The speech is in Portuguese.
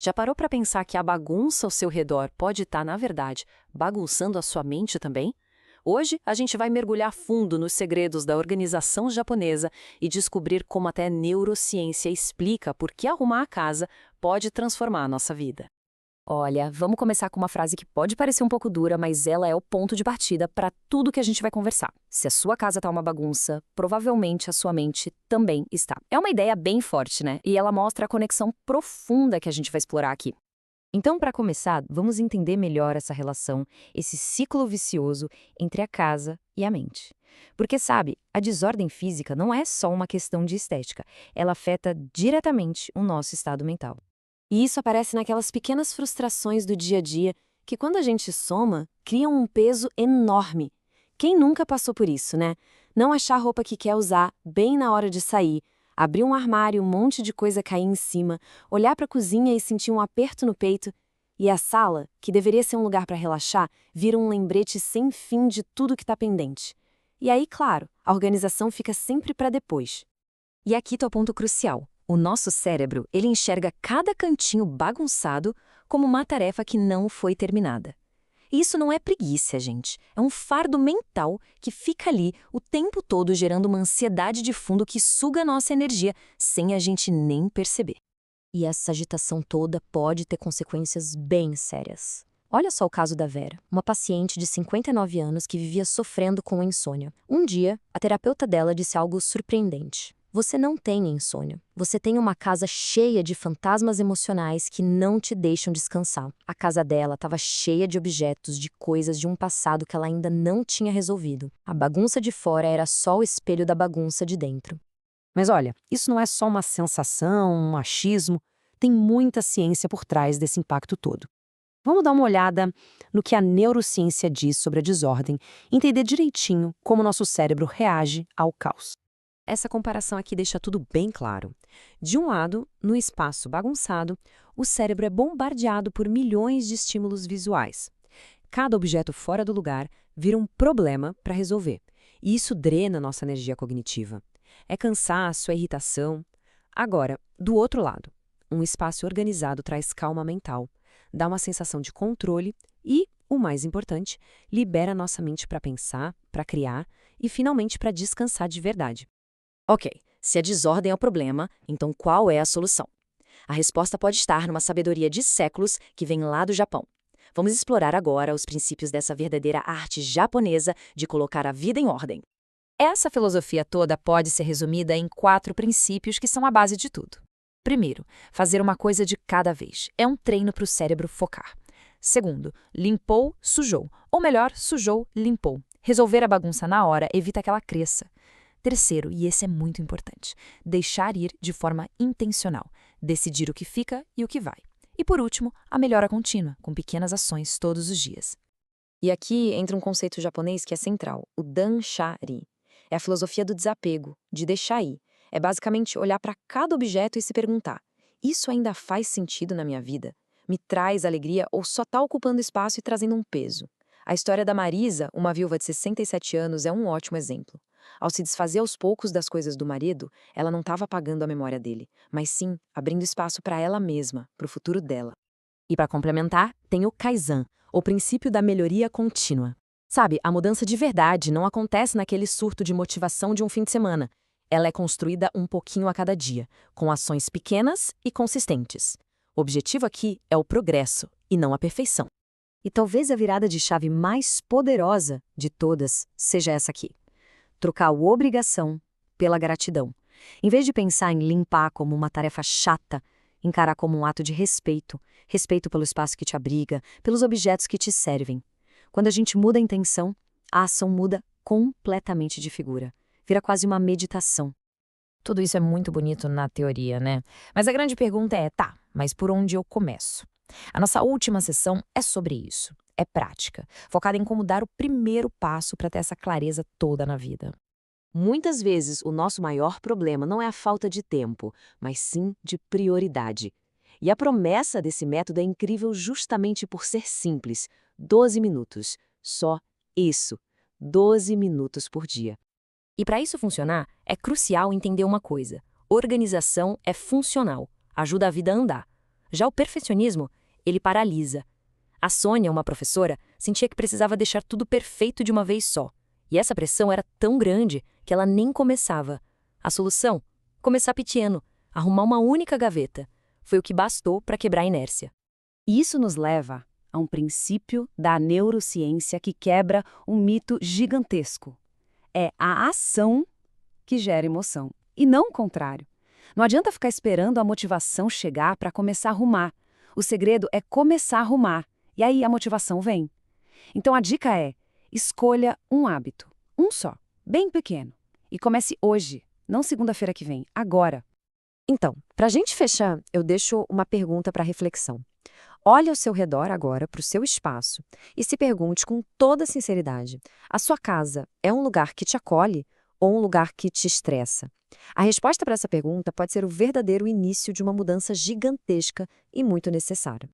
Já parou para pensar que a bagunça ao seu redor pode estar, na verdade, bagunçando a sua mente também? Hoje, a gente vai mergulhar fundo nos segredos da organização japonesa e descobrir como até a neurociência explica por que arrumar a casa pode transformar a nossa vida. Olha, vamos começar com uma frase que pode parecer um pouco dura, mas ela é o ponto de partida para tudo que a gente vai conversar. Se a sua casa tá uma bagunça, provavelmente a sua mente também está. É uma ideia bem forte, né? E ela mostra a conexão profunda que a gente vai explorar aqui. Então, para começar, vamos entender melhor essa relação, esse ciclo vicioso entre a casa e a mente. Porque, sabe, a desordem física não é só uma questão de estética, ela afeta diretamente o nosso estado mental. E isso aparece naquelas pequenas frustrações do dia a dia que, quando a gente soma, criam um peso enorme. Quem nunca passou por isso, né? Não achar a roupa que quer usar bem na hora de sair, abrir um armário, um monte de coisa cair em cima, olhar para a cozinha e sentir um aperto no peito, e a sala, que deveria ser um lugar para relaxar, vira um lembrete sem fim de tudo que está pendente. E aí, claro, a organização fica sempre para depois. E aqui está o ponto crucial. O nosso cérebro, ele enxerga cada cantinho bagunçado como uma tarefa que não foi terminada. E isso não é preguiça, gente. É um fardo mental que fica ali o tempo todo gerando uma ansiedade de fundo que suga a nossa energia sem a gente nem perceber. E essa agitação toda pode ter consequências bem sérias. Olha só o caso da Vera, uma paciente de 59 anos que vivia sofrendo com insônia. Um dia, a terapeuta dela disse algo surpreendente. Você não tem insônia. Você tem uma casa cheia de fantasmas emocionais que não te deixam descansar. A casa dela estava cheia de objetos, de coisas de um passado que ela ainda não tinha resolvido. A bagunça de fora era só o espelho da bagunça de dentro. Mas olha, isso não é só uma sensação, um achismo, tem muita ciência por trás desse impacto todo. Vamos dar uma olhada no que a neurociência diz sobre a desordem e entender direitinho como o nosso cérebro reage ao caos. Essa comparação aqui deixa tudo bem claro. De um lado, no espaço bagunçado, o cérebro é bombardeado por milhões de estímulos visuais. Cada objeto fora do lugar vira um problema para resolver, e isso drena nossa energia cognitiva. É cansaço, é irritação. Agora, do outro lado, um espaço organizado traz calma mental, dá uma sensação de controle e, o mais importante, libera nossa mente para pensar, para criar e, finalmente, para descansar de verdade. Ok, se a desordem é o problema, então qual é a solução? A resposta pode estar numa sabedoria de séculos que vem lá do Japão. Vamos explorar agora os princípios dessa verdadeira arte japonesa de colocar a vida em ordem. Essa filosofia toda pode ser resumida em 4 princípios que são a base de tudo. Primeiro, fazer uma coisa de cada vez. É um treino para o cérebro focar. Segundo, limpou, sujou. Ou melhor, sujou, limpou. Resolver a bagunça na hora evita que ela cresça. Terceiro, e esse é muito importante, deixar ir de forma intencional, decidir o que fica e o que vai. E por último, a melhora contínua, com pequenas ações todos os dias. E aqui entra um conceito japonês que é central, o danshari. É a filosofia do desapego, de deixar ir. É basicamente olhar para cada objeto e se perguntar: isso ainda faz sentido na minha vida? Me traz alegria ou só está ocupando espaço e trazendo um peso? A história da Marisa, uma viúva de 67 anos, é um ótimo exemplo. Ao se desfazer aos poucos das coisas do marido, ela não estava apagando a memória dele, mas sim abrindo espaço para ela mesma, para o futuro dela. E para complementar, tem o Kaizen, o princípio da melhoria contínua. Sabe, a mudança de verdade não acontece naquele surto de motivação de um fim de semana. Ela é construída um pouquinho a cada dia, com ações pequenas e consistentes. O objetivo aqui é o progresso e não a perfeição. E talvez a virada de chave mais poderosa de todas seja essa aqui: trocar o obrigação pela gratidão. Em vez de pensar em limpar como uma tarefa chata, encarar como um ato de respeito, respeito pelo espaço que te abriga, pelos objetos que te servem. Quando a gente muda a intenção, a ação muda completamente de figura. Vira quase uma meditação. Tudo isso é muito bonito na teoria, né? Mas a grande pergunta é, mas por onde eu começo? A nossa última sessão é sobre isso. É prática, focada em como dar o primeiro passo para ter essa clareza toda na vida. Muitas vezes, o nosso maior problema não é a falta de tempo, mas sim de prioridade. E a promessa desse método é incrível justamente por ser simples: 12 minutos. Só isso. 12 minutos por dia. E para isso funcionar, é crucial entender uma coisa: organização é funcional, ajuda a vida a andar. Já o perfeccionismo, ele paralisa. A Sônia, uma professora, sentia que precisava deixar tudo perfeito de uma vez só. E essa pressão era tão grande que ela nem começava. A solução? Começar pequeno, arrumar uma única gaveta. Foi o que bastou para quebrar a inércia. Isso nos leva a um princípio da neurociência que quebra um mito gigantesco. É a ação que gera emoção, e não o contrário. Não adianta ficar esperando a motivação chegar para começar a arrumar. O segredo é começar a arrumar, e aí a motivação vem. Então a dica é: escolha um hábito, um só, bem pequeno, e comece hoje, não segunda-feira que vem, agora. Então, para a gente fechar, eu deixo uma pergunta para reflexão. Olhe ao seu redor agora, para o seu espaço, e se pergunte com toda sinceridade: a sua casa é um lugar que te acolhe ou um lugar que te estressa? A resposta para essa pergunta pode ser o verdadeiro início de uma mudança gigantesca e muito necessária.